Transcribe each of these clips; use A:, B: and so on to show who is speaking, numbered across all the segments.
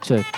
A: Check.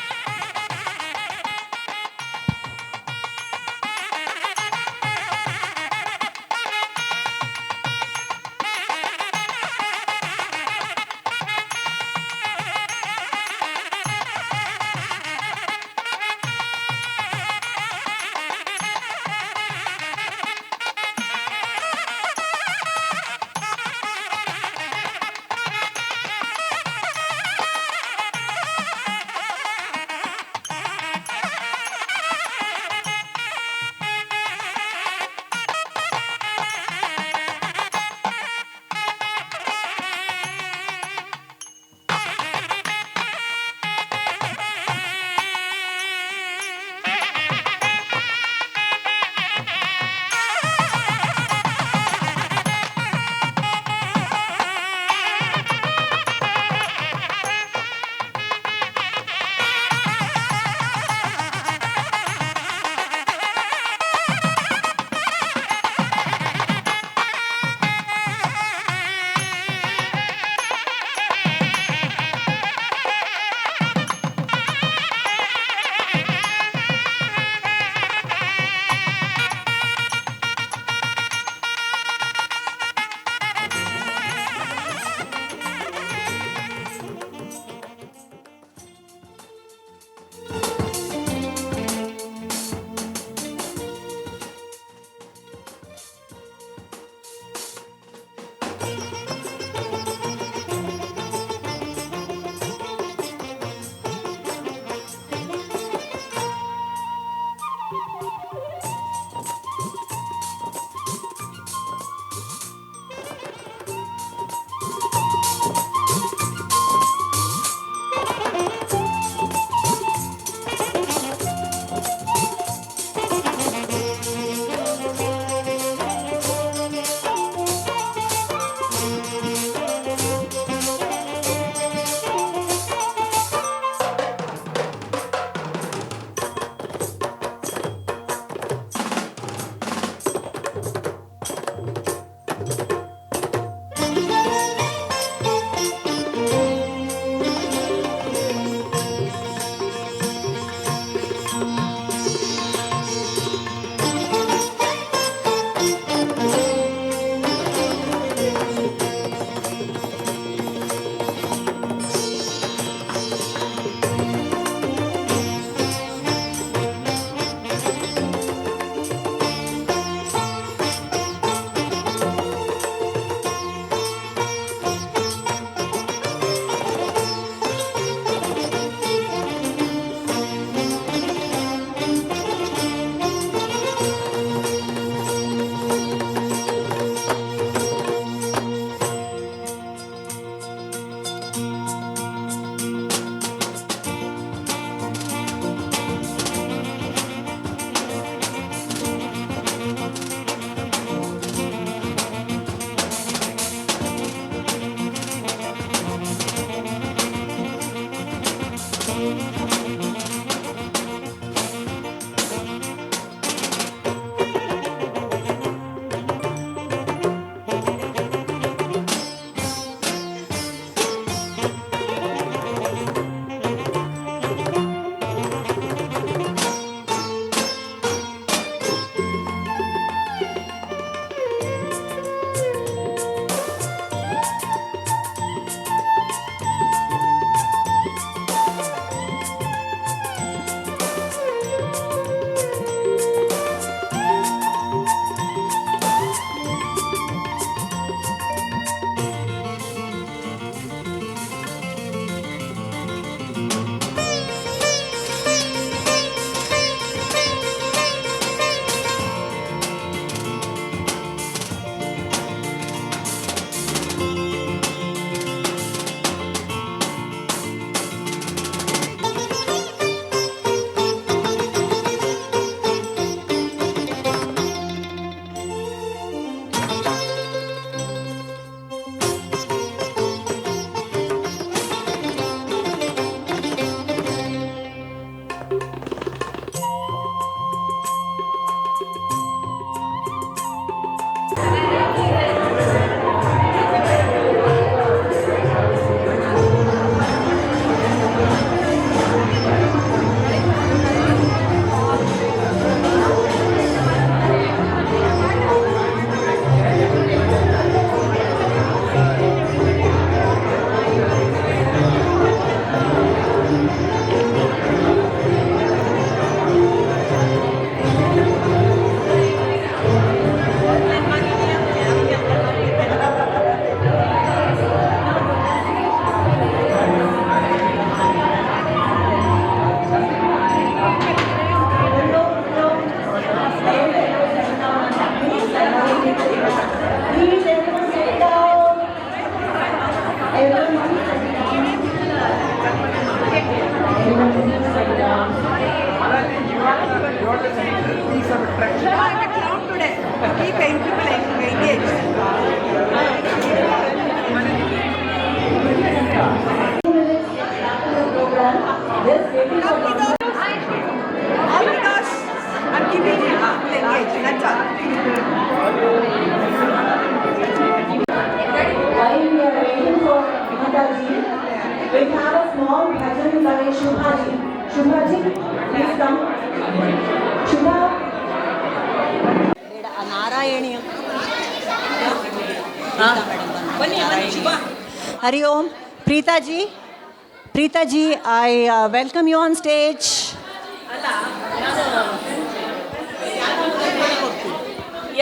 A: Hari Om. Preeta ji, I welcome you on stage.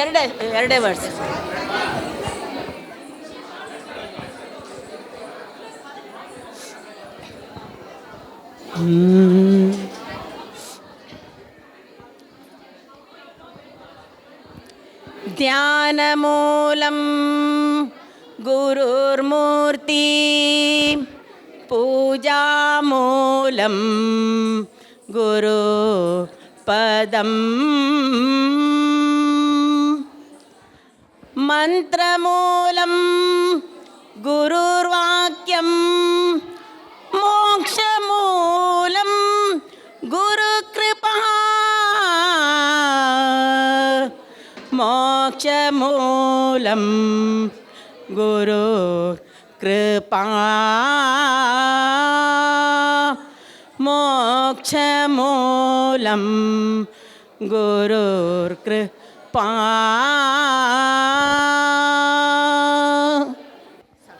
B: ಎರಡೇ words. ಧ್ಯಾನಮೂಲಂ ಗುರುರ್ಮೂರ್ತಿ ಪೂಜಾಮೂಲಂ ಗುರು ಪದಂ ಮಂತ್ರಮೂಲಂ ಗುರುರ್ವಾಕ್ಯಂ ಮೋಕ್ಷಮೂಲಂ Gurukripa ಮೋಕ್ಷಮೂಲಂ Gurukripa ಮೋಕ್ಷಮೂಲಂ Gurukripa.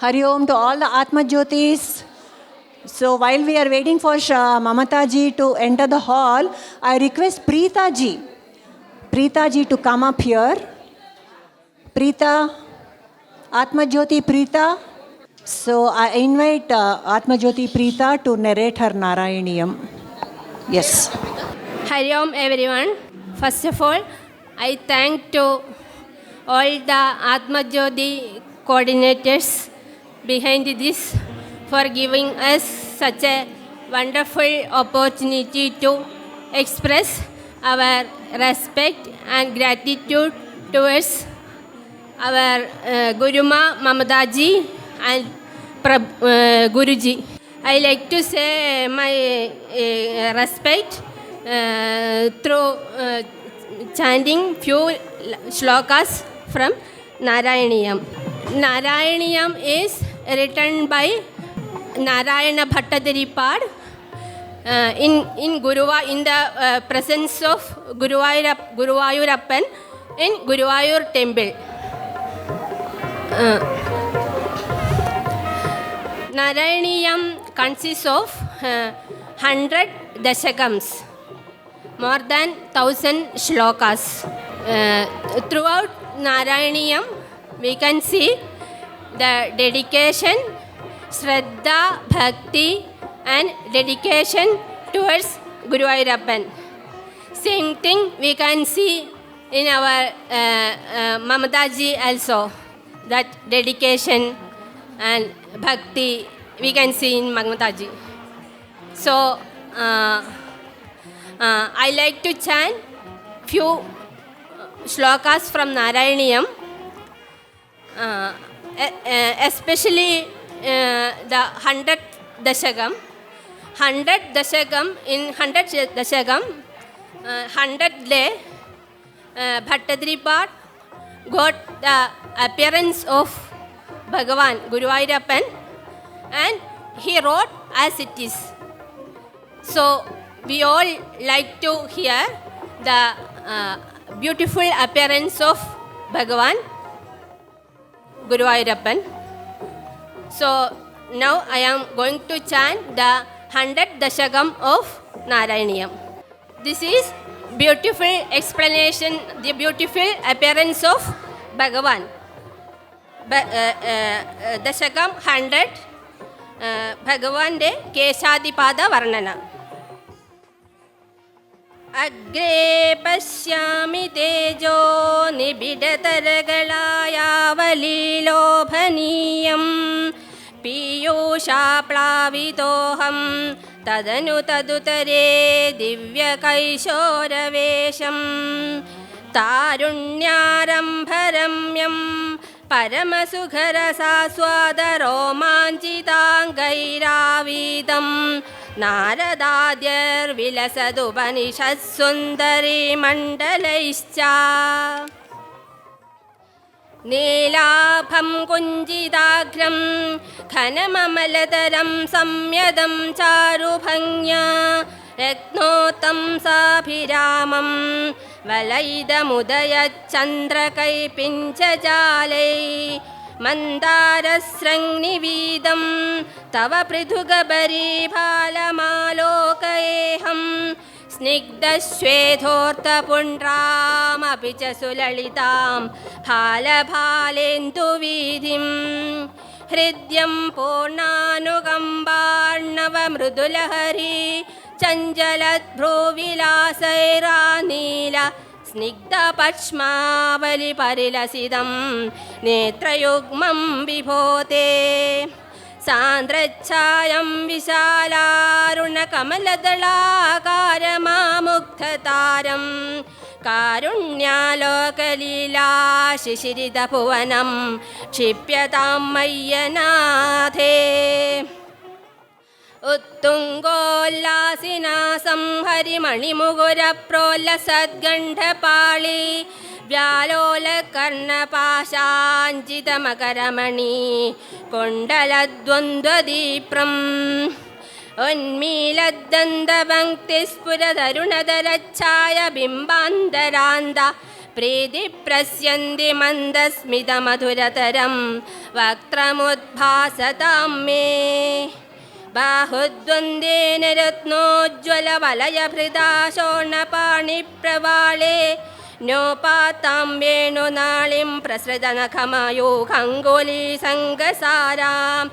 A: Hari Om to all the Atma Jyotis. So while we are waiting for Mamata ji to enter the hall, I request Preeta ji to come up here. Preeta, Atma Jyoti Preeta. So I invite Atma Jyoti Preeta to narrate her Narayaniyam. Yes.
C: Hari Om everyone. First of all, I thank to all the Atma Jyoti coordinators behind this for giving us such a wonderful opportunity to express our respect and gratitude towards our Guruma Mamataji and Guruji. I like to say my respect through chanting few shlokas from Narayaniyam. Narayaniyam is written by Narayana Bhattacharya in the presence of Guruvayurappan in Guruvayur temple. Narayaniyam consists of 100 dashakams, more than 1000 shlokas. Throughout Narayaniyam, we can see the dedication, Shraddha, Bhakti and dedication towards Guruvayurappan. Same thing we can see in our Mamataji also, that dedication and Bhakti we can see in Mamataji. So I like to chant few shlokas from Narayaniyam. Especially the 100 dashakam. 100 dashakam, in 100 dashakam, 100 day, Bhattacharya got the appearance of Bhagavan, Guruvayurappan, and he wrote as it is. So we all like to hear the beautiful appearance of Bhagavan, Guruvayurappan. So now I am going to chant the 100 dashakam of Narayaniyam. This is beautiful explanation, the beautiful appearance of Bhagavan. Dashakam 100, Bhagavante Keshadipada Varnana. Agre pashyami tejo nibidataragalayavalilobaniyam piyusha plavitoham tadanu tadutare divyakaishoravesham तारुण्यारम्भरम्यं परमसुखरसास्वादरोमाञ्चिताङ्गैरावीदं नारदाद्यर्विलसदुपनिषत्सुन्दरीमण्डलैश्च नीलाभं कुञ्जिताग्रं घनममलतरं संयदं चारुभङ्ग्या रत्नोत्तं साभिरामं वलयिदमुदयच्चन्द्रकैपिञ्चजालै मन्दारस्रङ्निवीदं तव पृथुगबरीभालमालोकयेऽहं स्निग्धश्वेतोर्तपुण्ड्रामपि च सुललितां भालभालेन्दुवीधिं हृद्यं पूर्णानुकम्बार्णवमृदुलहरी चञ्चलद्भ्रूविलासैरानील स्निग्धपक्ष्मावलिपरिलसितं नेत्रयुग्मं विभोते सान्द्रच्छायं विशालारुणकमलदलाकारमामुग्धतारं कारुण्यालोकलीला शिशिरितभुवनं क्षिप्यतां मय्यनाथे उत्तुङ्गोल्लासिनासं हरिमणिमुकुरप्रोल्लसद्गण्डपाळि व्यालोलकर्णपाशाञ्जितमकरमणि कुण्डलद्वन्द्वदीप्रम् उन्मीलद्दन्तपङ्क्तिस्फुरतरुणधरच्छायबिम्बान्तरान्त प्रीतिप्रस्यन्ति मन्दस्मितमधुरतरं वक्त्रमुद्भासतां मे बाहुद्वन्द्वेन रत्नोज्ज्वलवलयभृदा शोर्णपाणिप्रवाळे न्योपातां वेणुनाळिं प्रसृतनखमयूखङ्गुलीसङ्गसारां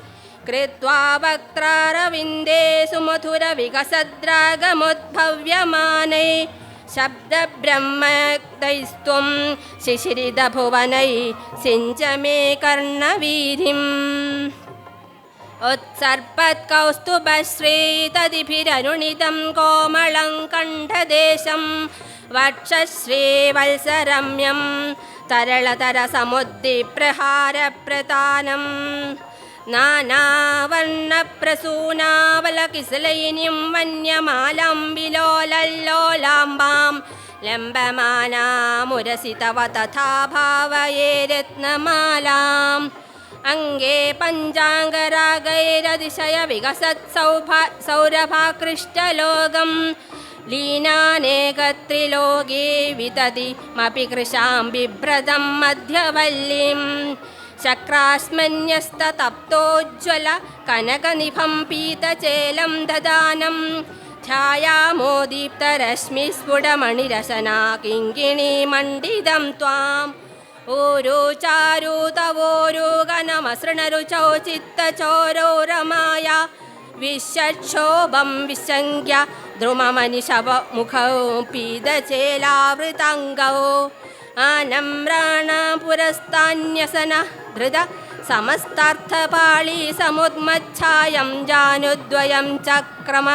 C: कृत्वा वक्त्रारविन्दे सुमधुरविकसद्रागमुद्भव्यमानै शब्दब्रह्मदैस्त्वं शिशिरितभुवनै सिञ्च मे कर्णवीधिम् उत्सर्पत्कौस्तुभश्रीतदिभिरनुनितं कोमलं कण्ठदेशं वक्षश्रीवत्सरम्यं तरलतरसमुद्दिप्रहारप्रतानं नानावर्णप्रसूनावलकिसलयिनीं वन्यमालां विलोलल्लोलाम्बां लम्बमानामुरसितव तथा भावये रत्नमालाम् अंगे पञ्चाङ्गरागैरतिशय विकसत्सौरभाकृष्टलोकं लीनानेकत्रिलोके विततिमपि कृशां बिभ्रतं मध्यवल्लीं चक्रास्मन्यस्ततप्तोज्ज्वल कनकनिभं पीतचेलं ददानं ध्यायामोदीप्तरश्मिस्फुटमणिरसना किङ्किणीमण्डितं त्वाम् ऊरु चारु तवोरु गणमसृणरुचौ चित्तचोरौ रमाया विशक्षोभं विसङ्ख्य द्रुममनिशवमुखौ पीतचेलावृताङ्गौ आनम्राणपुरस्तान्यसन धृत समस्तार्थपाळी समुद्मच्छायं जानुद्वयं चक्रम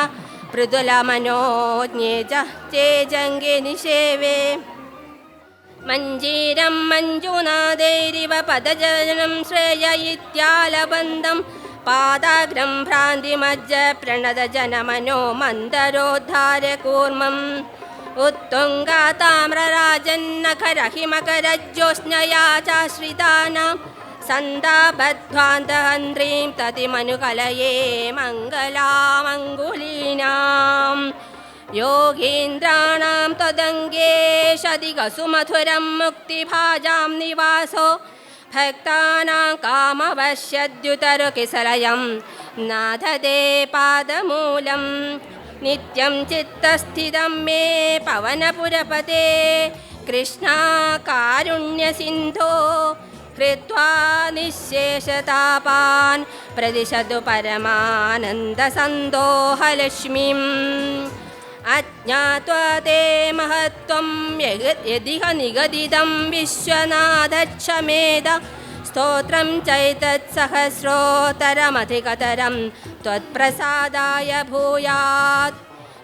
C: मृदुलमनोज्ञे च चेजङ्गे निषेवे मञ्जीरं मञ्जुनादैरिव पदजनं श्रेय इत्यालबन्धं पादाग्रं भ्रान्तिमज्ज प्रणतजनमनो मन्दरोद्धारकूर्मम् उत्तुङ्गाताम्रराजन्नखरहिमकरज्योत्स्नया चाश्रितानां सन्दाबध्वान्तहन्त्रीं ततिमनुकलये मङ्गलामङ्गुलीनाम् योगीन्द्राणां त्वदङ्गेशदिगसुमधुरं मुक्तिभाजां निवासो भक्तानां कामवश्यद्युतरुकिसलयं नाथते पादमूलं नित्यं चित्तस्थितं मे पवनपुरपते कृष्णा कारुण्यसिन्धो हृत्वा निःशेषतापान् प्रदिशतु परमानन्दसन्दोहलक्ष्मीम् अज्ञात्वा ते महत्त्वं यदिह निगदितं विश्वनाथक्षमेद स्तोत्रं चैतत्सहस्रोत्तरमधिकतरं त्वत्प्रसादाय भूयात्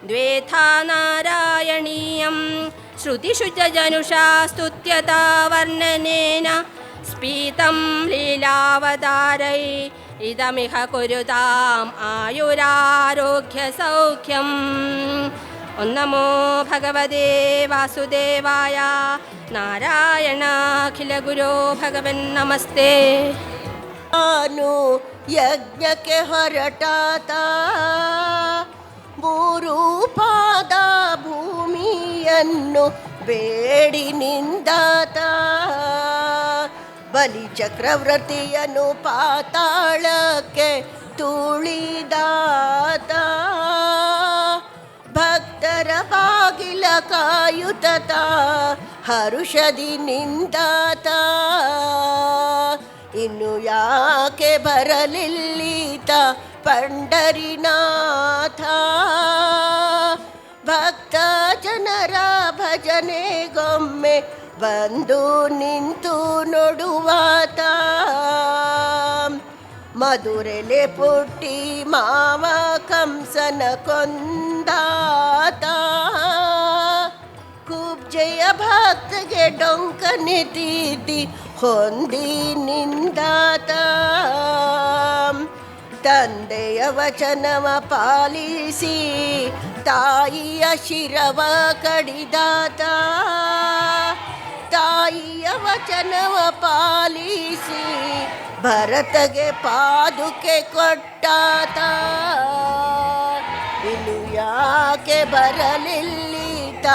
C: द्वेथा नारायणीयं श्रुतिषु च जनुषा स्तुत्यता वर्णनेन स्फीतं लीलावतारै इदमिह कुरुताम् आयुरारोग्यसौख्यम् ॐ नमो भगवते वासुदेवाय नारायणाखिलगुरो भगवन्नमस्ते
D: ನಾನು ಯಜ್ಞಕ್ಕೆ ಹೊರಟಾತ ಮೂರು ಪಾದ ಭೂಮಿಯನ್ನು ಬೇಡಿ ನಿಂದಾತ ಬಲಿ ಚಕ್ರವರ್ತಿಯನು ಪಾತಾಳಕ್ಕೆ ತುಳಿದಾತ, ಭಕ್ತರ ಬಾಗಿಲ ಕಾಯುತ್ತ ಹರುಷದಿ ನಿಂದಾತ. ಇನ್ನು ಯಾಕೆ ಬರಲಿಲ್ಲೀತ ಪಂಡರಿನಾಥ, ಭಕ್ತ ಜನರ ಭಜನೆಗೊಮ್ಮೆ ಬಂದು ನಿಂತು ನೋಡುವಾತ. ಮಧುರೆಲೆ ಪುಟ್ಟಿ ಮಾವ ಕಂಸನ ಕೊಂದಾತ, ಕುಬ್ಜೆಯ ಭಕ್ತಗೆ ಡೊಂಕನೆ ತೀತಿ ಹೊಂದಿ ನಿಂದಾತ. ತಂದೆಯ ವಚನವ ಪಾಲಿಸಿ ತಾಯಿಯ ಶಿರವ ಕಡಿದಾತ, ತಾಯಿಯ ವಚನವ ಪಾಲಿಸಿ ಭರತಗೆ ಪಾದುಕೆ ಕೊಟ್ಟಾತ. ಇನ್ನು ಯಾಕೆ ಬರಲಿಲ್ಲೀತ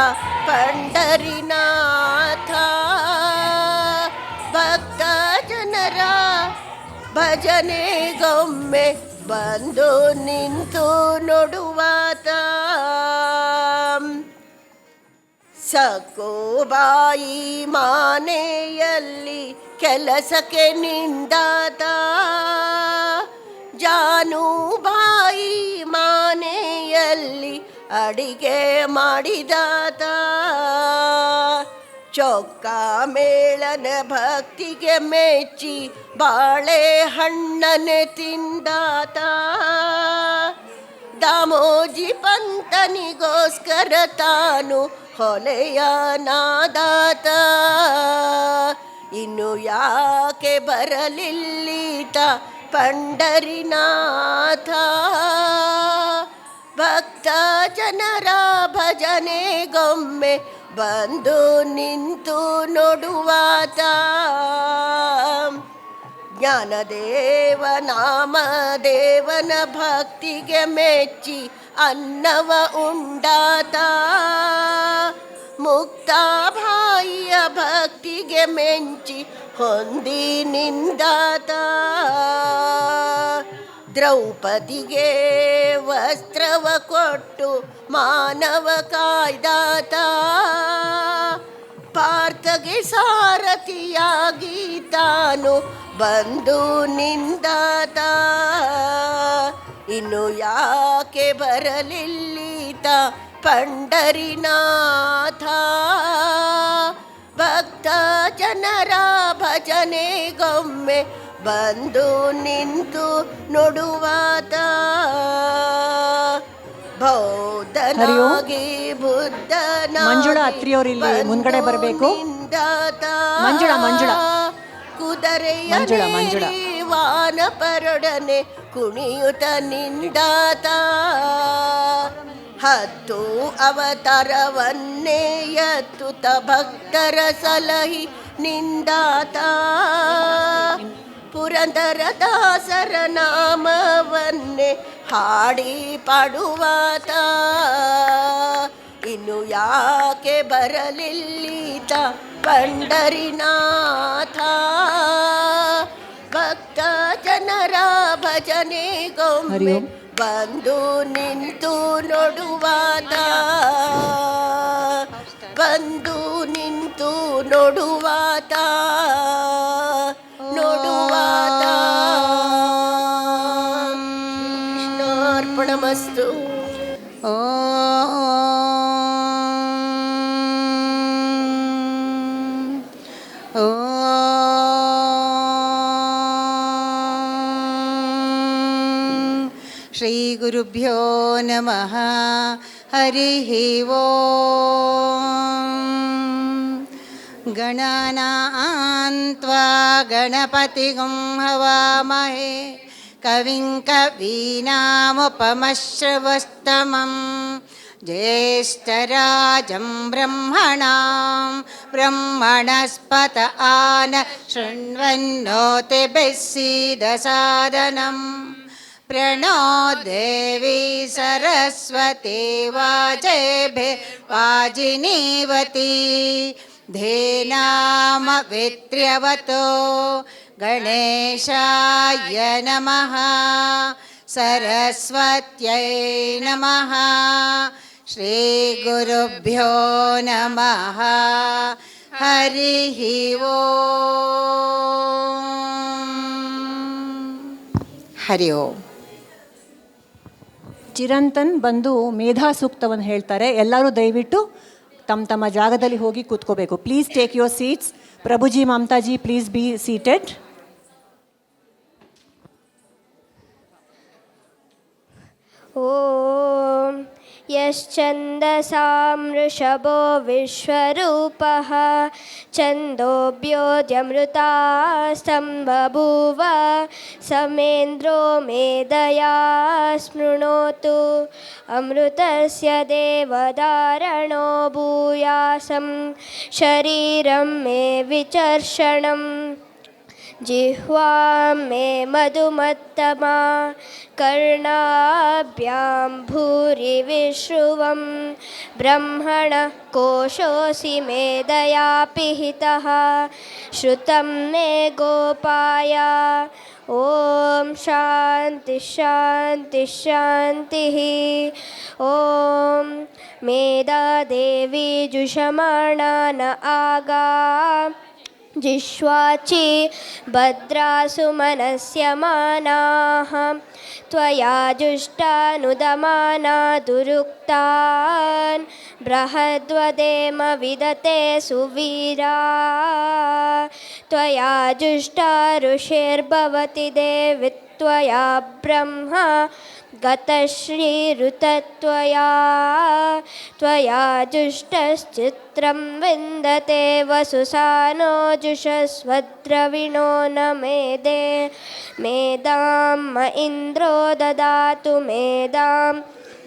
D: ಪಂಡರಿನಾಥ, ಭಕ್ತ ಜನರ ಭಜನೆಗೊಮ್ಮೆ ಬಂದು ನಿಂತು ನೋಡುವಾತ. ಸಕೋಬಾಯಿ ಮಾನೆಯಲ್ಲಿ ಕೆಲಸಕ್ಕೆ ನಿಂದಾತ, ಜಾನುಬಾಯಿ ಮಾನೆಯಲ್ಲಿ ಅಡಿಗೆ ಮಾಡಿದಾತ. ಚೊಕ್ಕ ಮೇಳನ ಭಕ್ತಿಗೆ ಮೆಚ್ಚಿ ಬಾಳೆಹಣ್ಣನೆ ತಿಂದಾತ, ದಾಮೋಜಿ ಪಂತನಿಗೋಸ್ಕರ ತಾನು ಹೊಲೆಯ ನಾದಾತ. ಇನ್ನು ಯಾಕೆ ಬರಲಿಲ್ಲೀತ ಪಂಡರಿನಾಥ, ಭಕ್ತ ಜನರ ಭಜನೆಗೊಮ್ಮೆ ಬಂದು ನಿಂತು ನೋಡುವಾತ. ಜ್ಞಾನದೇವ ನಾಮದೇವನ ಭಕ್ತಿಗೆ ಮೆಚ್ಚಿ ಅನ್ನವ ಉಂಡಾತ, ಮುಕ್ತಾಭಾಯಿಯ ಭಕ್ತಿಗೆ ಮೆಚ್ಚಿ ಹೊಂದಿ ನಿಂದಾತ. ದ್ರೌಪದಿಗೆ ವಸ್ತ್ರವ ಕೊಟ್ಟು ಮಾನವ ಕಾಯ್ದಾತ, ಪಾರ್ಥಗೆ ಸಾರಥಿಯಾಗಿ ತಾನು ಬಂದು ನಿಂದಾತ. ಇನ್ನು ಯಾಕೆ ಬರಲಿಲ್ಲೀತ ಪಂಡರಿನಾಥ, ಭಕ್ತ ಜನರ ಭಜನೆಗೊಮ್ಮೆ ಬಂದು ನಿಂತು ನೋಡುವಾತ. ಬೌದ್ಧನಾಗಿ ಬುದ್ಧನಾಗಿ
A: ಮಂಜುಳಾ ಅತ್ರಿಯವರು ಇಲ್ಲಿ ಮುಂದ್ಗಡೆ ಬರಬೇಕು. ಮಂಜುಳಾ
D: ಕುದುರೆಯ ವಾನಪರೊಡನೆ ಕುಣಿಯುತ ನಿಂದಾತ, ಹತ್ತು ಅವತಾರವನ್ನೇ ಎತ್ತುತ್ತ ಭಕ್ತರ ಸಲಹಿ ನಿಂದಾತ. ಪುರಂದರದಾಸರ ನಾಮವನ್ನೇ ಹಾಡಿ ಪಾಡುವಾತ. ಇನ್ನು ಯಾಕೆ ಬರಲಿಲ್ಲೀತ ಪಂಡರಿನಾಥ, ಭಕ್ತ ಜನರ ಭಜನೆಗೊಮ್ಮೆ ಬಂದು ನಿಂತು ನೋಡುವಾತ, ಬಂದು ನಿಂತು ನೋಡುವಾತ, ನೋಡುವಾತ. ಕೃಷ್ಣಾರ್ಪಣಮಸ್ತು.
E: ಶ್ರೀ ಗುರುಭ್ಯೋ ನಮಃ. ಹರಿಃ ಓಂ. ಗಣನಾನ್ ತ್ವಾ ಗಣಪತಿಗಂ ಹವಾಮಹೇ ಕವಿಂ ಕವೀನಾಮುಪಮಶ್ರವಸ್ತಮಂ ಜ್ಯೇಷ್ಠರಾಜಂ ಬ್ರಹ್ಮಣಾಂ ಬ್ರಹ್ಮಣಸ್ಪತ ಆನ ಶೃಣ್ವನ್ನೋತಿಭಿಃ ಸೀದಸಾದನಂ. प्रणो देवी सरस्वती वाजेभिर्वाजिनीवती धेनामवित्र्यवतो गणेशाय नमः सरस्वत्यै नमः श्रीगुरुभ्यो नमः हरिः ಓಂ ಹರಿ ಓಂ.
A: ಚಿರಂತನ್ ಬಂದು ಮೇಧಾ ಸೂಕ್ತವನ್ನು ಹೇಳ್ತಾರೆ. ಎಲ್ಲರೂ ದಯವಿಟ್ಟು ತಮ್ಮ ತಮ್ಮ ಜಾಗದಲ್ಲಿ ಹೋಗಿ ಕೂತ್ಕೋಬೇಕು. Please take your seats. Prabhuji, Mamtaji, please be seated.
F: ॐ यश्चन्दसां वृषभो विश्वरूपः छन्दोभ्योऽध्यमृतास्तं बभूव समेन्द्रो मेधया स्मृणोतु अमृतस्य देवधारणो भूयासं शरीरं मे विचर्षणम् जिह्वां मे मधुमत्तमा कर्णाभ्यां भूरि विश्रुवं ब्रह्मणः कोशोऽसि मेधया पिहितः श्रुतं मे गोपाय. ॐ शान्ति शान्ति शान्तिः. ॐ मेधादेवी जुषमाणा न आगा जिह्वाचि भद्रासु मनस्यमानाः त्वया जुष्टानुदमाना दुरुक्तान् बृहद्वदेम विदते सुवीरा त्वया जुष्टा ऋषिर्भवति देवि त्वया ब्रह्मा गतश्रीरुतत्वया त्वया जुष्टश्चित्रं विन्दते वसुसानो जुषस्वद्रविणो न मेदे मेदां म इन्द्रो ददातु मेदां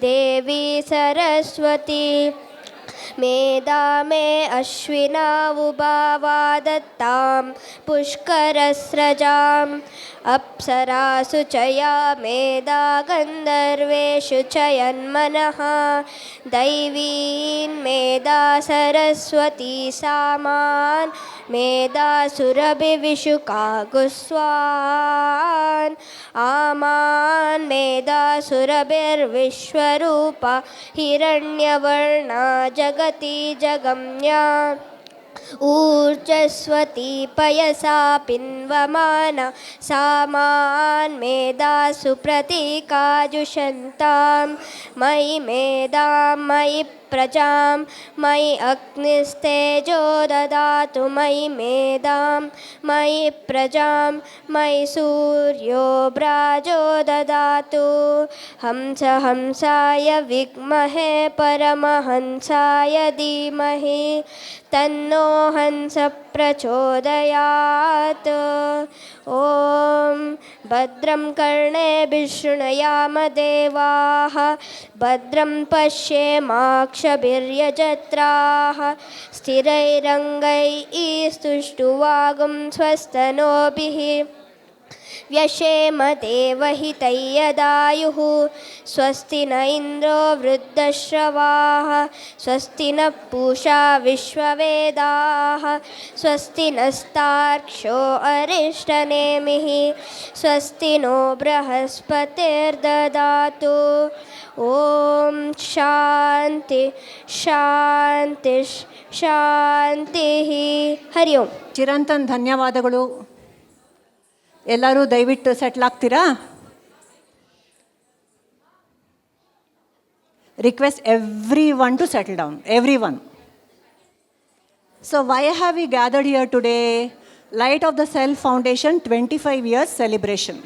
F: देवी सरस्वती मेधा मे अश्विना उभावा दत्तां पुष्करस्रजाम् अप्सरासु च या मेधा गन्धर्वेषु च यन्मनः दैवीन् मेधा सरस्वती सामान् मेधा सुरभिविशुकागुस्वान् आमान् मेधा सुरभिर्विश्वरूपा हिरण्यवर्णा जगति जगम्या ऊर्जस्वती पयसा पिन्वमाना सामान् मेधासु प्रतीकाजुषन्तां मयि मेधां मयि प्रजां मयि अग्निस्तेजो ददातु मयि मेधां मयि प्रजां मयि सूर्यो भ्राजो ददातु हंसाय विद्महे परमहंसाय धीमहि तन्नो हंस प्रचोदयात्. ॐ भद्रं कर्णेभिः शृणुयाम देवाः भद्रं पश्येमाक्षभिर्यजत्राः स्थिरैरङ्गैः स्तुष्टुवागुं स्वस्तनोभिः व्यशेम देवहितं यदायुः स्वस्ति न इन्द्रो वृद्धश्रवाः स्वस्ति न पूषा विश्ववेदाः स्वस्ति नस्तार्क्ष्यो अरिष्टनेमिः स्वस्ति नो बृहस्पतिर्ददातु. ॐ शान्ति शान्ति ಶಾಂತಿಃ. ಹರಿ ಓಂ.
A: ಚಿರಂತನ್ ಧನ್ಯವಾದಗಳು. ಎಲ್ಲರೂ ದಯವಿಟ್ಟು ಸೆಟ್ಲ್ ಆಗ್ತೀರಾ? Request every one to settle down, every one. So why have we gathered here today? Light of the Self Foundation 25 years celebration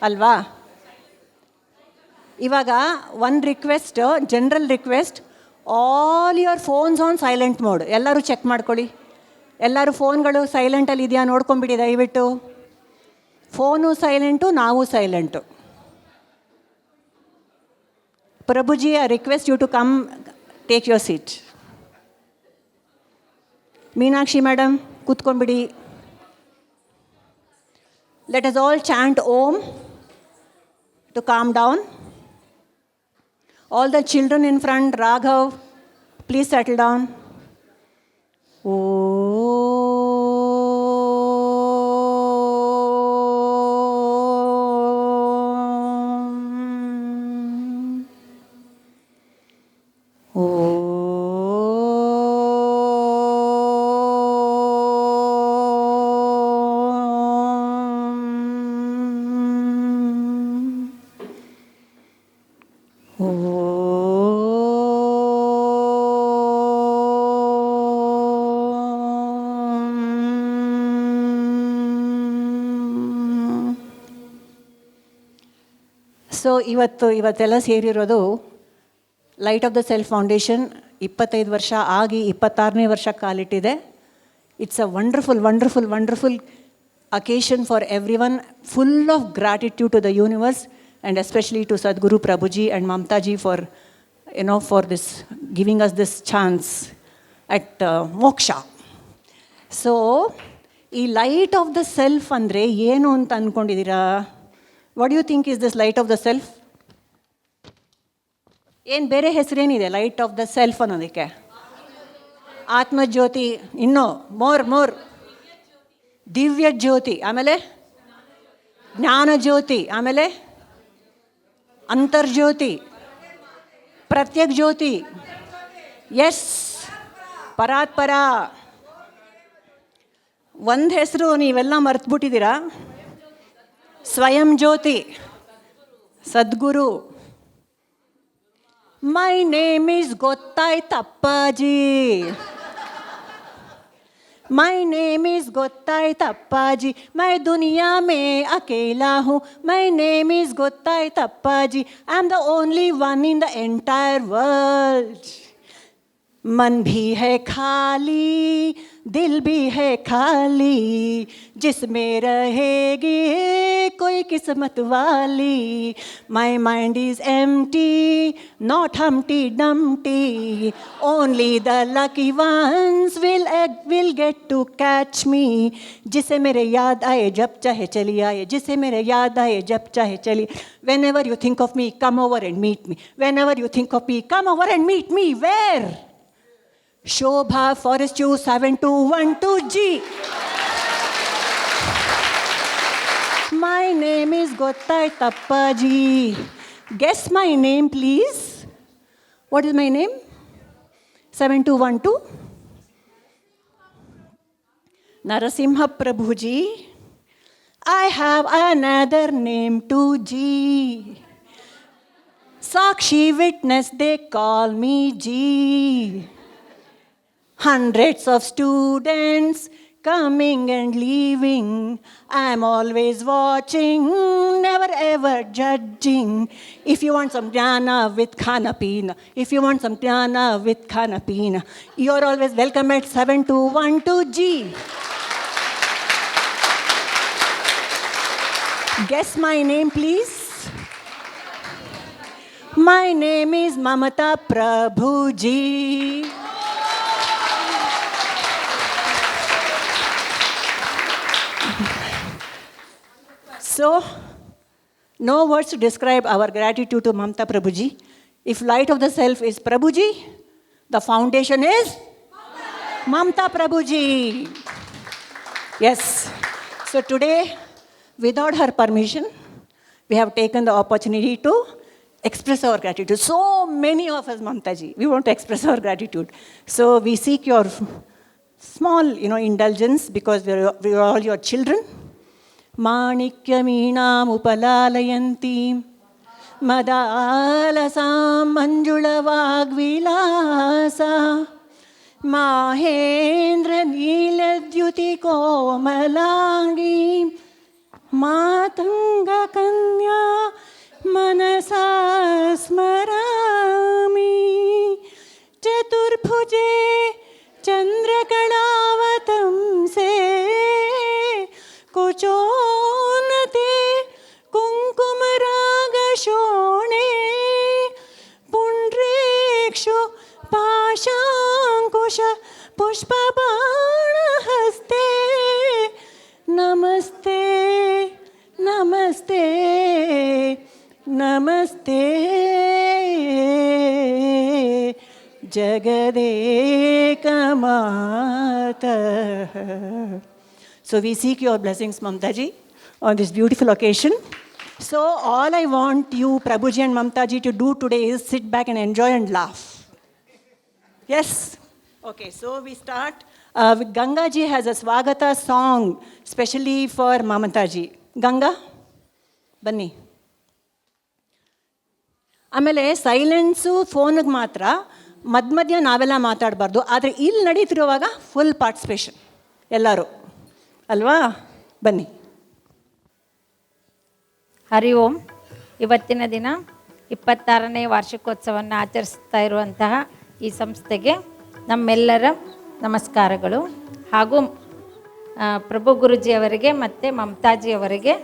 A: ಅಲ್ವಾ? ಇವಾಗ ಒಂದು request, general request, all your phones on silent mode. ಎಲ್ಲರೂ check ಮಾಡ್ಕೊಳ್ಳಿ. ಎಲ್ಲರೂ ಫೋನ್ಗಳು ಸೈಲೆಂಟಲ್ಲಿ ಇದೆಯಾ ನೋಡ್ಕೊಂಬಿಡಿ ದಯವಿಟ್ಟು. ಫೋನು ಸೈಲೆಂಟು, ನಾವು silent. Prabhuji, I request you to come take your seat. Meenakshi madam ಕೂತ್ಕೊಂಡ್ಬಿಡಿ. Let us all chant Om to com down. All the children in front, Raghav, please settle down. So ಇವತ್ತೆಲ್ಲ ಸೇರಿರೋದು Light of the Self Foundation 25 ವರ್ಷ ಆಗಿ 26ನೇ ವರ್ಷ ಕಾಲಿಟ್ಟಿದೆ. It's a wonderful occasion for everyone, full of gratitude to the universe and especially to Sadhguru Prabhuji and Mamtaji for this, giving us this chance at moksha. So, ಈ Light of the Self ಅಂದರೆ ಏನು ಅಂತ ಅಂದ್ಕೊಂಡಿದ್ದೀರಾ? What you think is this Light of the Self? ಏನು ಬೇರೆ ಹೆಸರೇನಿದೆ Light of the Self ಅನ್ನೋದಕ್ಕೆ? ಆತ್ಮಜ್ಯೋತಿ, ಇನ್ನೂ ಮೋರ್ ದಿವ್ಯ ಜ್ಯೋತಿ, ಆಮೇಲೆ ಜ್ಞಾನಜ್ಯೋತಿ, ಆಮೇಲೆ ಅಂತರ್ಜ್ಯೋತಿ, ಪ್ರತ್ಯಕ್ ಜ್ಯೋತಿ, ಎಸ್, ಪರಾತ್ಪರ. ಒಂದು ಹೆಸರು ನೀವೆಲ್ಲ ಮರ್ತುಬಿಟ್ಟಿದ್ದೀರಾ, Swayam Jyoti, Sadguru. My name is ಗೊತ್ತಾಯ್ತಪ್ಪಾಜಿ, My name is Gottaitappaji, मैं दुनिया में अकेला हूँ. My name is Gottaitappaji, I'm the only one in the entire world. मन भी है खाली, दिल भी है खाली, जिसमें रहेगी कोई किस्मत वाली. My mind is empty, not Humpty Dumpty. Only the lucky ones will get to catch me. जिसे मेरे याद आए जब चाहे चली आए, जिसे मेरे याद आए जब चाहे चली. Whenever you think of me, come over and meet me. Whenever you think of me, come over and meet me. Where? Shobha Forest 7212G. My name is Gottaitappaji. Guess my name, please. What is my name? 7212? Narasimha Prabhuji. I have another name too, G. Sakshi witness, they call me G. Hundreds of students coming and leaving. I'm always watching, never ever judging. If you want some jnana with khana peena, if you want some jnana with khana peena, you're always welcome at 7212G. Guess my name, please. My name is Mamata Prabhuji. So, no words to describe our gratitude to Mamta Prabhuji. If light of the self is Prabhuji, the foundation is Mamta Prabhuji. Yes. So today, without her permission, we have taken the opportunity to express our gratitude. So many of us, Mamtaji, we want to express our gratitude. So we seek your small, indulgence because we are all your children. ಮಾಣಿಕ್ಯಮೀಣಾಂ ಉಪಲಾಲಯಂತೀಂ ಮದಾಲಸಾಂ ಮಂಜುಳವಾಗ್ವಿಲಾಸ Mahindra ನೀಲದ್ಯುತಿ ಕೋಮಲಾಂಗೀಂ ಮಾತಂಗ ಕನ್ಯಾ ಮನಸಾ ಸ್ಮರಾಮಿ. ಚತುರ್ಭುಜೆ ಚಂದ್ರಕಳಾವತಂಸೆ ಕುಚೋನ್ನತೆ ಕುಂಕುಮರಾಗಶೋಣೆ ಪುಂಡ್ರೇಕ್ಷು ಪಾಶಾಂಕುಶ ಪುಷ್ಪಬಾಣಹಸ್ತೆ ನಮಸ್ತೆ ನಮಸ್ತೆ ನಮಸ್ತೆ Jagadekamaatah. So we seek your blessings, Mamtaji, on this beautiful occasion. So all I want you, Prabhuji and Mamtaji, to do today is sit back and enjoy and laugh. Yes? Okay, so we start. Gangaji has a Swagata song, specially for Mamtaji. Ganga, ಬನ್ನಿ. ಆಮೇಲೆ silence ಫೋನಿಗೆ ಮಾತ್ರ ಮಧ್ಯ ನಾವೆಲ್ಲ ಮಾತಾಡಬಾರ್ದು, ಆದರೆ ಇಲ್ಲಿ ನಡೀತಿರುವಾಗ full participation ಎಲ್ಲರೂ, ಅಲ್ವಾ? ಬನ್ನಿ.
G: ಹರಿ ಓಂ. ಇವತ್ತಿನ ದಿನ 26ನೇ ವಾರ್ಷಿಕೋತ್ಸವವನ್ನು ಆಚರಿಸ್ತಾ ಇರುವಂತಹ ಈ ಸಂಸ್ಥೆಗೆ ನಮ್ಮೆಲ್ಲರ ನಮಸ್ಕಾರಗಳು. ಹಾಗೂ ಪ್ರಭು ಗುರುಜಿಯವರಿಗೆ ಮತ್ತು ಮಮತಾಜಿಯವರಿಗೆ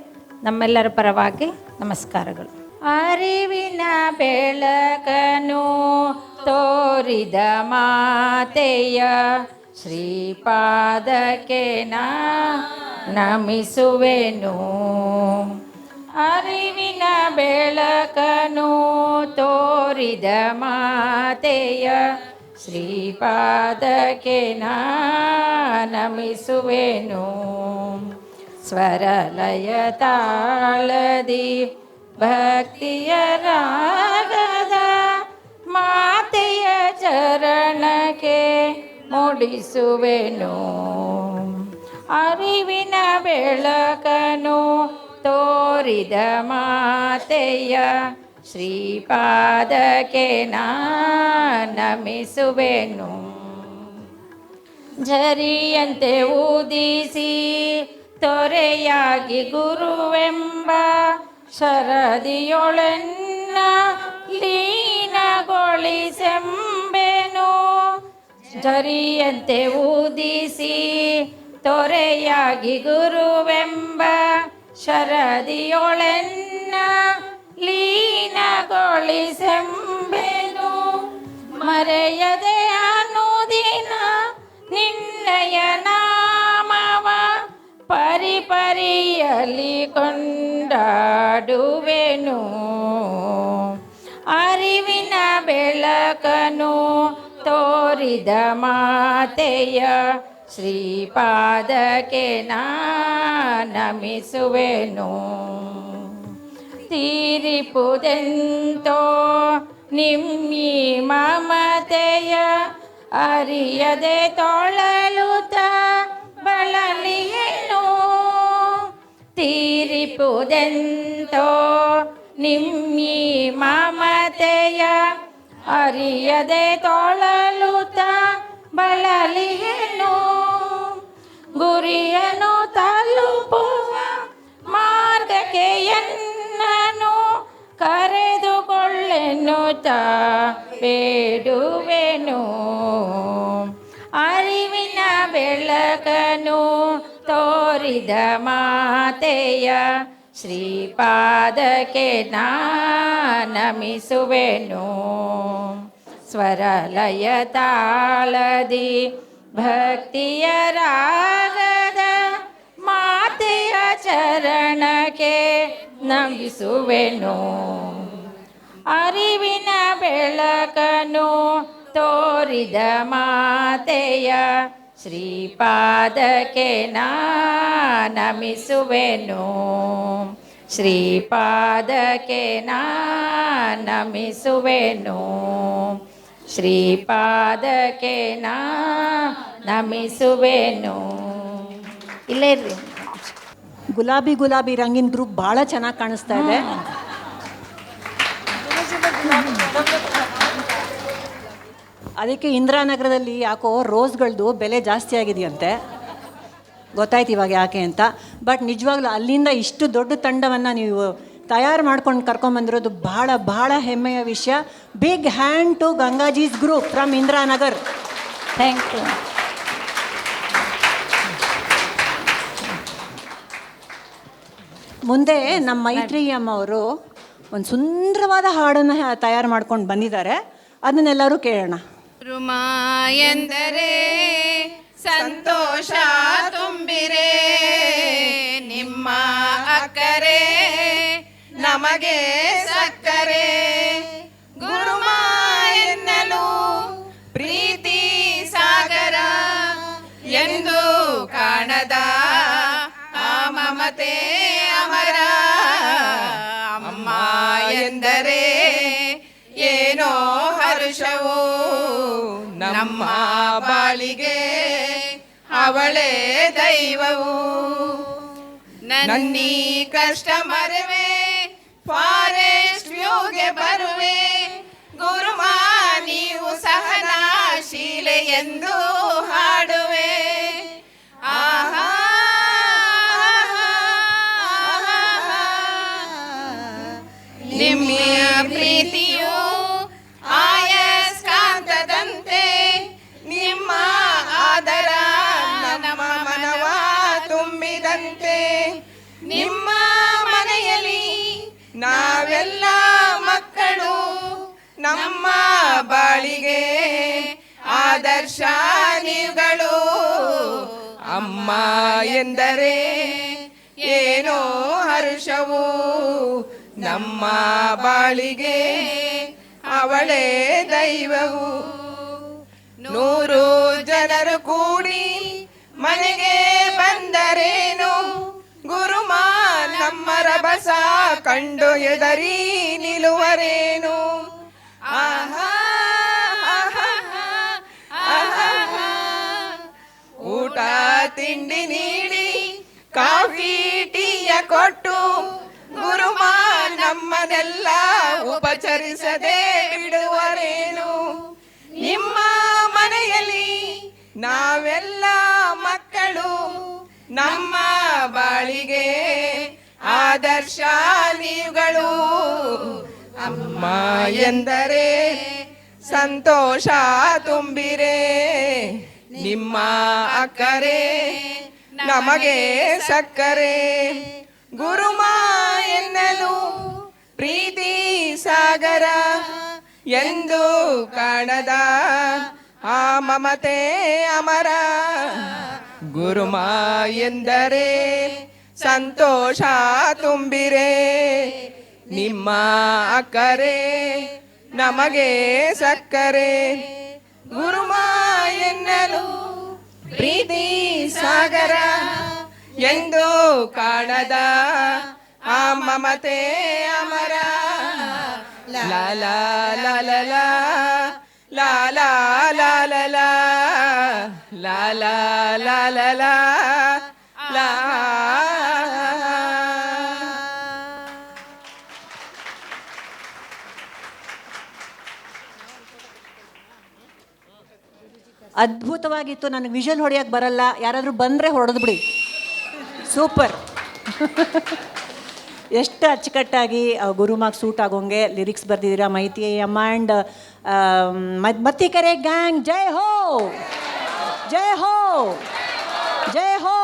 G: ನಮ್ಮೆಲ್ಲರ ಪರವಾಗಿ ನಮಸ್ಕಾರಗಳು. ಅರಿವಿನ ಬೆಳಕನು ತೋರಿದ ಮಾತೆಯ ಶ್ರೀಪಾದಕ್ಕೆ ನಾ ನಮಿಸುವೆನು. ಅರಿವಿನ ಬೆಳಕನು ತೋರಿದ ಮಾತೆಯ ಶ್ರೀಪಾದಕ್ಕೆ ನಾ ನಮಿಸುವೆನು. ಸ್ವರಲಯ ತಾಳದಿ ಭಕ್ತಿಯ ರಾಗದ ಮಾತೆಯ ಚರಣಕ್ಕೆ ಮುಡಿಸುವೆನು. ಅರಿವಿನ ಬೆಳಕನು ತೋರಿದ ಮಾತೆಯ ಶ್ರೀಪಾದಕ್ಕೆ ನಾ ನಮಿಸುವೆನು. ಝರಿಯಂತೆ ಊದಿಸಿ ತೊರೆಯಾಗಿ ಗುರುವೆಂಬ ಶರದಿಯೊಳೆನ್ನ ಲೀನಗೊಳಿಸೆಂಬೆನು. ಝರಿಯಂತೆ ಊದಿಸಿ ತೊರೆಯಾಗಿ ಗುರುವೆಂಬ ಶರದಿಯೊಳೆನ್ನ ಲೀನಗೊಳಿಸೆಂಬೆನು. ಮರೆಯದೆ ಅನುದಿನ ನಿನ್ನಯ ನಾಮವ ಪರಿಪರಿಯಲ್ಲಿ ಕೊಂಡಾಡುವೆನು. ಅರಿವಿನ ಬೆಳಕನು ತೋರಿದ ಮಾತೆಯ ಶ್ರೀಪಾದಕ್ಕೆ ನಾ ನಮಿಸುವೆನು. ತೀರಿಪುದೆಂತೋ ನಿಮ್ಮಿ ಮಮತೆಯ ಅರಿಯದೆ ತೊಳಲುತ್ತ ಬಳಲಿಯೇನು. ತೀರಿಪುದೆಂತೋ ನಿಮ್ಮಿ ಮಮತೆಯ ಅರಿಯದೆ ತೊಳಲುತ್ತ ಬಳಲಿಯೇನು. ಗುರಿಯನ್ನು ತಲುಪುವ ಮಾರ್ಗಕ್ಕೆ ಎನ್ನನು ಕರೆದುಕೊಳ್ಳೆನ್ನುತ್ತ ಬೇಡುವೆನು. ಅರಿವಿನ ಬೆಳಕನು ತೋರಿದ ಮಾತೆಯ ಶ್ರೀಪಾದಕ್ಕೆ ನಾ ನಮಿಸುವೆನು. ಸ್ವರಲಯ ತಾಳದಿ ಭಕ್ತಿಯ ರಾಗದ ಮಾತೆಯ ಚರಣಕ್ಕೆ ನಮಿಸುವೆನು. ಅರಿವಿನ ಬೆಳಕನು ತೋರಿದ ಮಾತೆಯ ಶ್ರೀಪಾದಕ್ಕೆ ನಾ ನಮಿಸುವೆನು. ಶ್ರೀಪಾದಕ್ಕೆ ನಾ ನಮಿಸುವೆನು. ಶ್ರೀಪಾದಕ್ಕೆ ನಾ ನಮಿಸುವೆನು. ಇಲ್ಲೇ ಇರ್ರಿ.
A: ಗುಲಾಬಿ ಗುಲಾಬಿ ರಂಗಿನ ಗ್ರೂಪ್ ಭಾಳ ಚೆನ್ನಾಗಿ ಕಾಣಿಸ್ತಾ ಇದೆ. ಅದಕ್ಕೆ ಇಂದಿರಾನಗರದಲ್ಲಿ ಯಾಕೋ ರೋಸ್ಗಳದ್ದು ಬೆಲೆ ಜಾಸ್ತಿ ಆಗಿದೆಯಂತೆ. ಗೊತ್ತಾಯ್ತು ಇವಾಗ ಯಾಕೆ ಅಂತ. ಬಟ್ ನಿಜವಾಗ್ಲೂ ಅಲ್ಲಿಂದ ಇಷ್ಟು ದೊಡ್ಡ ತಂಡವನ್ನು ನೀವು ತಯಾರು ಮಾಡ್ಕೊಂಡು ಕರ್ಕೊಂಬಂದಿರೋದು ಭಾಳ ಭಾಳ ಹೆಮ್ಮೆಯ ವಿಷಯ. Big hand to Gangaji's group from Indiranagar.
G: Thank you.
A: ಮುಂದೆ ನಮ್ಮ ಮೈತ್ರಿ ಅಮ್ಮ ಅವರು ಒಂದು ಸುಂದರವಾದ ಹಾಡನ್ನು ತಯಾರು ಮಾಡ್ಕೊಂಡು ಬಂದಿದ್ದಾರೆ. ಅದನ್ನೆಲ್ಲರೂ ಕೇಳೋಣ.
H: ರುಮಾ ಎಂದರೆ ಸಂತೋಷ ತುಂಬಿರೆ, ನಿಮ್ಮ ಅಕ್ಕರೆ ನಮಗೆ ಸಕ್ಕರೆ. ಗುರುಮಾ ಎನ್ನಲು ಮಮತೆ ಅಮರ. ಅಮ್ಮ ಎಂದರೆ ಏನೋ ಹರ್ಷವು ನಮ್ಮ ಬಾಳಿಗೆ ಅವಳೇ ದೈವವು. ನನ್ನಿ ಕಷ್ಟ ಮರವೆ ಫಾರೆಸ್ಟ್ ವ್ಯೂಗೆ ಬರುವೆ ಗುರುಮ ನೀವು ಸಹನಾಶೀಲೆ ಎಂದು ಹಾಡುವೆ. ಆಹಾ ನಿಮ್ಮ ಪ್ರೀತಿಯು ಆಯಸ್ಕಾಂತದಂತೆ ನಿಮ್ಮ ಆದರ ನಮ್ಮ ಮನವ ತುಂಬಿದಂತೆ. ನಿಮ್ಮ ಮನೆಯಲ್ಲಿ ನಾವೆಲ್ಲ ಮಕ್ಕಳು ನಮ್ಮ ಬಾಳಿಗೆ ಆದರ್ಶ ನೀವುಗಳು. ಅಮ್ಮ ಎಂದರೆ ಏನೋ ಹರ್ಷವು ನಮ್ಮ ಬಾಳಿಗೆ ಅವಳೇ ದೈವವು. 100 ಜನರು ಕೂಡಿ ಮನೆಗೆ ಬಂದರೇನು ಗುರುಮ ನಮ್ಮ ರಭಸ ಕಂಡು ಎದರಿ ನಿಲ್ಲುವರೇನು. ಆಹಾ ಊಟ ತಿಂಡಿ ನೀಡಿ ಕಾಫಿ ಟೀಯ ಕೊಟ್ಟು ಗುರುಮ ನಮ್ಮನ್ನೆಲ್ಲ ಉಪಚರಿಸದೆ ಬಿಡುವರೇನು. ನಿಮ್ಮ ಮನೆಯಲ್ಲಿ ನಾವೆಲ್ಲ ಮಕ್ಕಳು ನಮ್ಮ ಬಾಳಿಗೆ ಆದರ್ಶ ನೀವುಗಳು. ಅಮ್ಮ ಎಂದರೆ ಸಂತೋಷ ತುಂಬಿರೆ ನಿಮ್ಮ ಅಕ್ಕರೆ ನಮಗೆ ಸಕ್ಕರೆ. ಗುರುಮ ಎನ್ನಲು ಪ್ರೀತಿ ಸಾಗರ ಎಂದು ಕಾಣದ ಆ ಮಮತೆ ಅಮರ. ಗುರುಮ ಎಂದರೆ ಸಂತೋಷ ತುಂಬಿರೆ ನಿಮ್ಮ ಅಕ್ಕರೆ ನಮಗೆ ಸಕ್ಕರೆ. ಗುರುಮ ಎನ್ನಲು ಪ್ರೀತಿ ಸಾಗರ ಎಂದು ಕಾಣದ ಆ ಮಮತೆ ಅಮರ. ಲಾ ಲಾ ಲಾ ಲಾ ಲಾ ಲಾ ಲಾ ಲಾ ಲಾ ಲಾ ಲಾ ಲಾ ಲಾ ಲಾ ಲಾ ಲಾ.
A: ಅದ್ಭುತವಾಗಿತ್ತು. ನನಗೆ ವಿಷಲ್ ಹೊಡೆಯೋಕ್ಕೆ ಬರಲ್ಲ, ಯಾರಾದರೂ ಬಂದರೆ ಹೊಡೆದು ಬಿಡಿ. ಸೂಪರ್. ಎಷ್ಟು ಅಚ್ಚುಕಟ್ಟಾಗಿ ಗುರುಮಾಗ್ ಸೂಟ್ ಆಗೋಂಗೆ ಲಿರಿಕ್ಸ್ ಬರ್ದಿದ್ದೀರಾ. ಮೈತಿ ಅಮ್ಮ ಆ್ಯಂಡ್ ಮತ್ತಿಕೆರೆ ಗ್ಯಾಂಗ್ ಜೈ ಹೋ, ಜೈ ಹೋ, ಜೈ ಹೋ.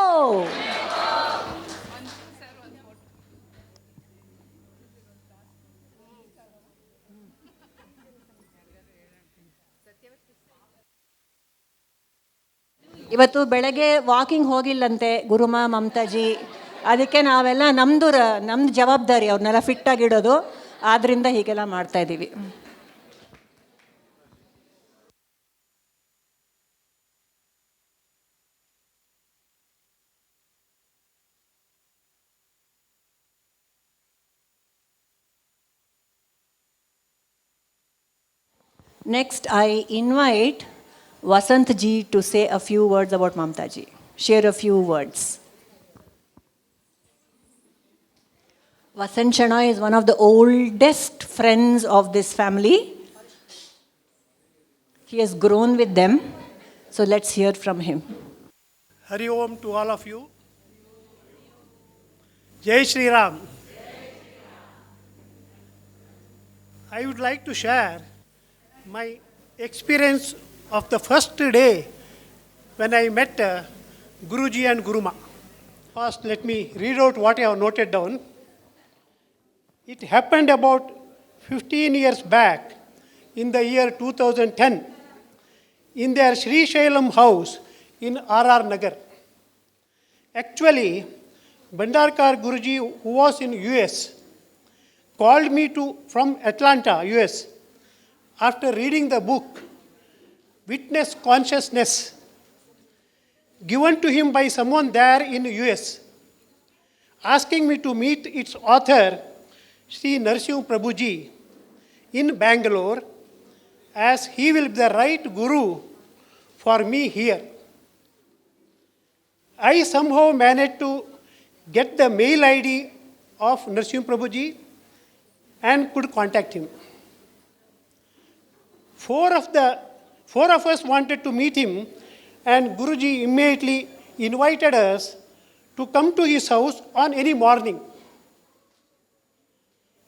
A: ಇವತ್ತು ಬೆಳಗ್ಗೆ ವಾಕಿಂಗ್ ಹೋಗಿಲ್ಲಂತೆ ಗುರುಮ ಮಮತಾಜಿ. ಅದಕ್ಕೆ ನಾವೆಲ್ಲ ನಮ್ಮದು ಜವಾಬ್ದಾರಿ ಅವ್ರನ್ನೆಲ್ಲ ಫಿಟ್ಟಾಗಿಡೋದು. ಆದ್ದರಿಂದ ಹೀಗೆಲ್ಲ ಮಾಡ್ತಾಯಿದ್ದೀವಿ. Next, I invite Vasant ji to say a few words about Mamta ji. Share a few words. Vasant Shanoy is one of the oldest friends of this family. He has grown with them. So let's hear from him.
I: Hari Om to all of you. Jai Shri Ram. I would like to share my experience of the first day when I met Guruji and Guruma. First, let me read out what I have noted down. It happened about 15 years back in the year 2010 in their Sri Shailam house in R.R. Nagar. Actually, Bhandarkar Guruji, who was in US, called me from Atlanta, US, after reading the book, Witness Consciousness, given to him by someone there in US. asking me to meet its author, Sri Narasimha Prabhuji, in Bangalore, as he will be the right guru for me here. I somehow managed to get the mail ID of Narasimha Prabhuji and could contact him. Four of us wanted to meet him, and Guruji immediately invited us to come to his house on any morning.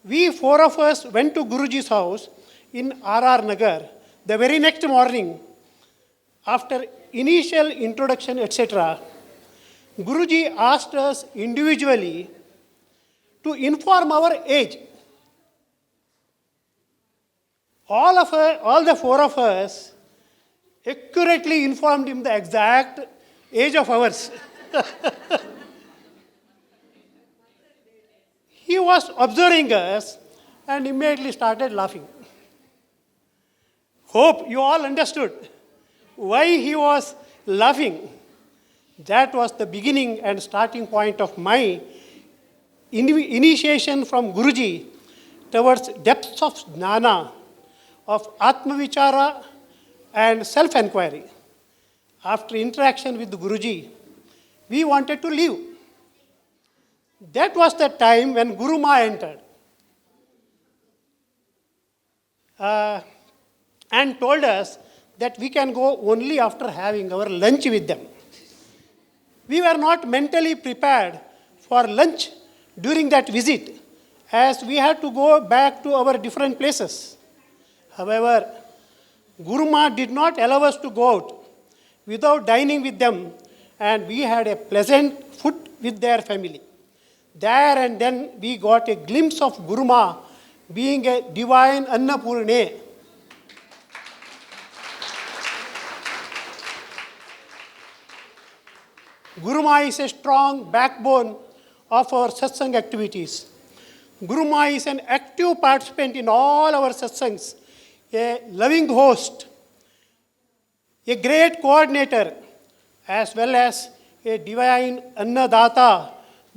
I: We four of us went to Guruji's house in R.R. Nagar the very next morning. After initial introduction, etc., Guruji asked us individually to inform our age. All the four of us accurately informed him the exact age of ours. He was observing us and immediately started laughing. Hope you all understood why he was laughing. That was the beginning and starting point of my initiation from Guruji towards depths of jnana, of Atmavichara and self-enquiry. After interaction with Guruji, we wanted to leave. That was the time when Guru Ma entered and told us that we can go only after having our lunch with them. We were not mentally prepared for lunch during that visit, as we had to go back to our different places. However, Guru Ma did not allow us to go out without dining with them, and we had a pleasant food with their family. There and then we got a glimpse of Guru Ma being a divine Annapurne. Guru Ma is a strong backbone of our satsang activities. Guru Ma is an active participant in all our satsangs, a loving host, a great coordinator, as well as a divine Annadata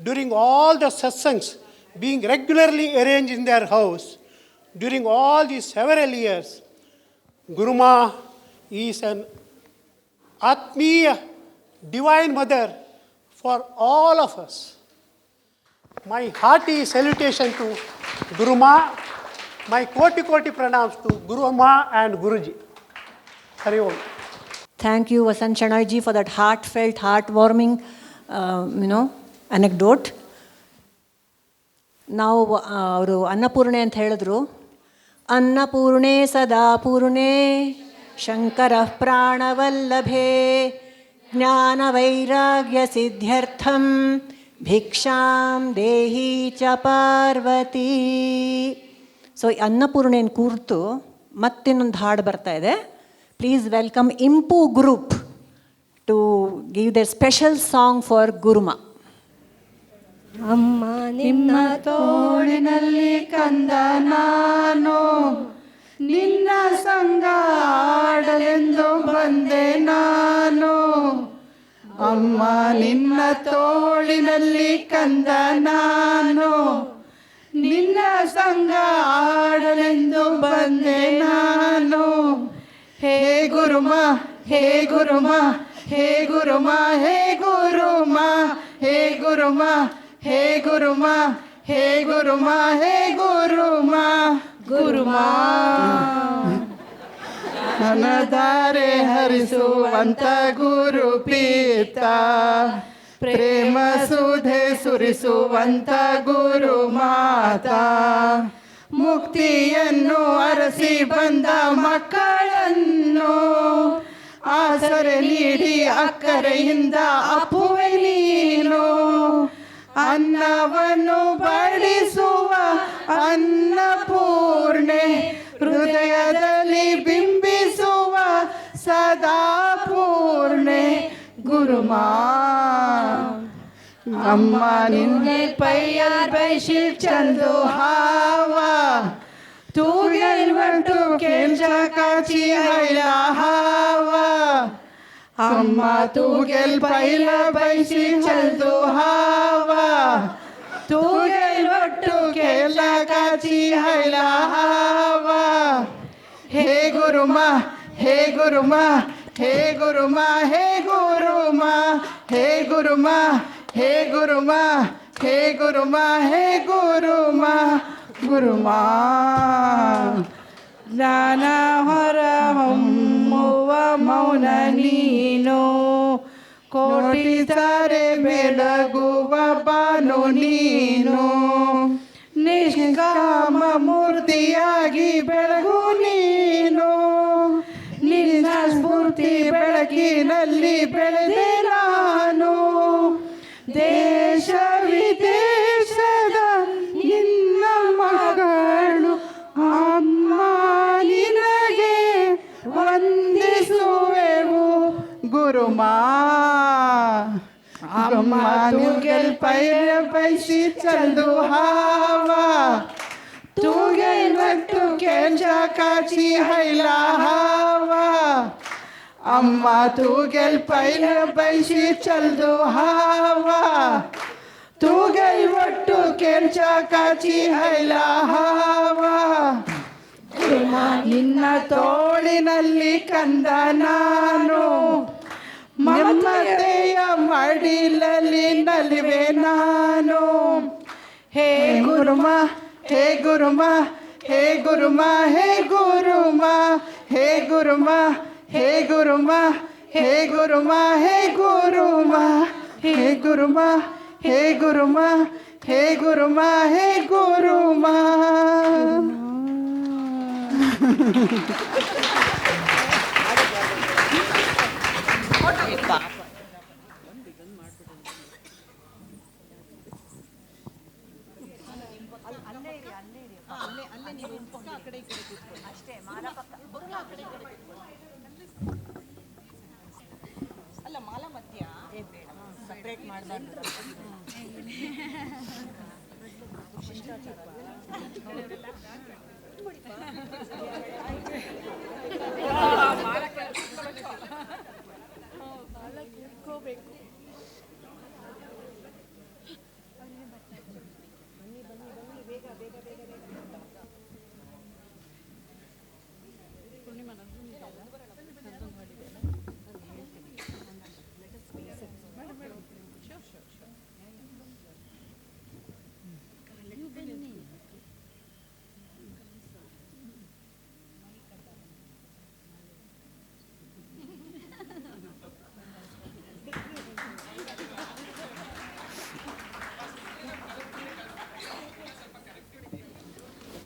I: during all the satsangs being regularly arranged in their house. During all these several years, Guru Ma is an Atmiya, divine mother for all of us. My hearty salutation to Guru Ma, my koti pranams to Guru Ma and Guruji. Hari Om.
A: Thank you, Vasant Shanoy-ji, for that heartfelt, heartwarming, anecdote. ನಾವು ಅವರು ಅನ್ನಪೂರ್ಣೆ ಅಂತ ಹೇಳಿದ್ರು. ಅನ್ನಪೂರ್ಣೆ ಸದಾ ಪೂರ್ಣೆ ಶಂಕರ ಪ್ರಾಣವಲ್ಲಭೆ ಜ್ಞಾನವೈರಾಗ್ಯ ಸಿದ್ಧ್ಯರ್ಥಂ ಭಿಕ್ಷಾಂ ದೇಹಿ ಚ Parvati. So ಅನ್ನಪೂರ್ಣೆಯನ್ನು ಕೂರ್ತು ಮತ್ತಿನ್ನೊಂದು ಹಾಡು ಬರ್ತಾ ಇದೆ. Please welcome Impu group to give their special song for Gurumaa.
G: ಅಮ್ಮ
H: ನಿನ್ನ ತೋಳಿನಲ್ಲಿ ಕಂದ ನಾನು, ನಿನ್ನ ಸಂಗ ಆಡಲೆಂದು ಬಂದೆ ನಾನು. ಅಮ್ಮ ನಿನ್ನ ತೋಳಿನಲ್ಲಿ ಕಂದ ನಾನು, ನಿನ್ನ ಸಂಗ ಆಡಲೆಂದು ಬಂದೆ ನಾನು. ಹೇ ಗುರುಮ ಹೇ ಗುರುಮ ಹೇ ಗುರುಮ ಹೇ ಗುರುಮ ಹೇ ಗುರುಮ ಹೇ ಗುರುಮ ಹೇ ಗುರುಮ ಹೇ ಗುರುಮ ಗುರುಮ. ನನದಾರೆ ಹರಿಸುವಂತ ಗುರು ಪೀತ, ಪ್ರೇಮ ಸುಧೆ ಸುರಿಸುವಂತ ಗುರು ಮಾತಾ. ಮುಕ್ತಿಯನ್ನು ಅರಸಿ ಬಂದ ಮಕ್ಕಳನ್ನು ಆಸರೆ ನೀಡಿ ಅಕ್ಕರೆಯಿಂದ ಅಪ್ಪುವೆ ನೀನು. ಅನ್ನವನ್ನು ಬಡಿಸುವ ಅನ್ನಪೂರ್ಣೆ, ಹೃದಯದಲ್ಲಿ ಬಿಂಬಿಸುವ ಸದಾ ಪೂರ್ಣೆ ಗುರುಮಾ. अम्मा निन्ने पैयार बैशिल चंदो हावा, तू गेलवंटू केंजा काची हैला हावा. अम्मा तू गेल पैला बैशिल चंदो हावा, तूगेल वट्टू केला काची हैला हवा हे गुरुमा हे गुरुमा हे गुरुमा हे गुरुमा हे गुरुमा हे गुरुमा हे गुरुमा हे गुरुमा गुरुमा ಜ್ಞಾನ ಹೊರ ಹೊಮ್ಮುವ ಮೌನ ನೀನು ಕೋಟಿ ತಾರೆ ಬೆಳಗುವ ಬಾನು ನೀನು ನಿಷ್ಕಾಮ ಮೂರ್ತಿಯಾಗಿ ಬೆಳಗು ನೀನು ನಿನ್ನ ಸ್ಫೂರ್ತಿ ಬೆಳಕಿನಲ್ಲಿ ಬೆಳೆದೆ ನಾನು ದೇಶ ವಿದೇಶದ ನಿನ್ನ ಮಗಳು ಅಮ್ಮ ನಿನಗೆ ವಂದಿಸುವೆವು ಗುರುಮಾ ಅಮ್ಮ ತೂಗೆಲ್ ಪೈರ ಬೈಸಿ ಚಂದು ಹಾವಾ ತೂಗೆಲ್ ವಟ್ಟು ಕೆಂಚ ಕಾಚಿ ಹೈಲಾ ಹಾವಾ ಅಮ್ಮ ತೂಗೆಲ್ ಪೈರ ಬೈಸಿ ಚಲ್ದು ಹಾವಾ ತೂಗೆಲ್ ಒಟ್ಟು ಕೆಂಚ ಕಾಚಿ ಹೈಲಾ ಹಾವಾ ನಿನ್ನ ತೋಳಿನಲ್ಲಿ ಕಂದ ನಾನು ಮಮತೆಯ ಮಡಿಲಲ್ಲಿ ನಲಿವೆ ನಾನು ಹೇ ಗುರುಮ ಹೇ ಗುರುಮ ಹೇ ಗುರುಮ ಹೇ ಗುರುಮ ಹೇ ಗುರುಮ ಹೇ ಗುರುಮ ಹೇ ಗುರುಮ ಹೇ ಗುರುಮ ಹೇ ಗುರುಮ ಹೇ ಗುರುಮ ಹೇ ಗುರುಮ ಹೇ ಗುರುಮ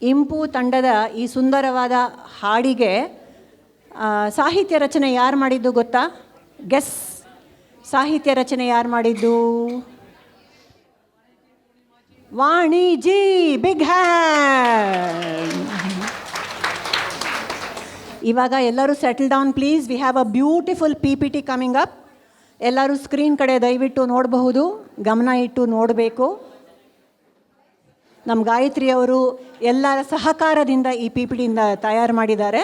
A: ಇಂಪು ತಂಡದ ಈ ಸುಂದರವಾದ ಹಾಡಿಗೆ ಸಾಹಿತ್ಯ ರಚನೆ ಯಾರು ಮಾಡಿದ್ದು ಗೊತ್ತಾ? ಗೆಸ್. ಸಾಹಿತ್ಯ ರಚನೆ ಯಾರು ಮಾಡಿದ್ದು? ವಾಣಿಜಿ. Big hand. ಇವಾಗ ಎಲ್ಲರೂ settle down please. We have a beautiful PPT coming up. ಎಲ್ಲರೂ ಸ್ಕ್ರೀನ್ ಕಡೆ ದಯವಿಟ್ಟು ನೋಡಬಹುದು, ಗಮನ ಇಟ್ಟು ನೋಡಬೇಕು. ನಮ್ಮ ಗಾಯತ್ರಿ ಅವರು ಎಲ್ಲರ ಸಹಕಾರದಿಂದ ಈ PPTಯಿಂದ ತಯಾರು ಮಾಡಿದ್ದಾರೆ.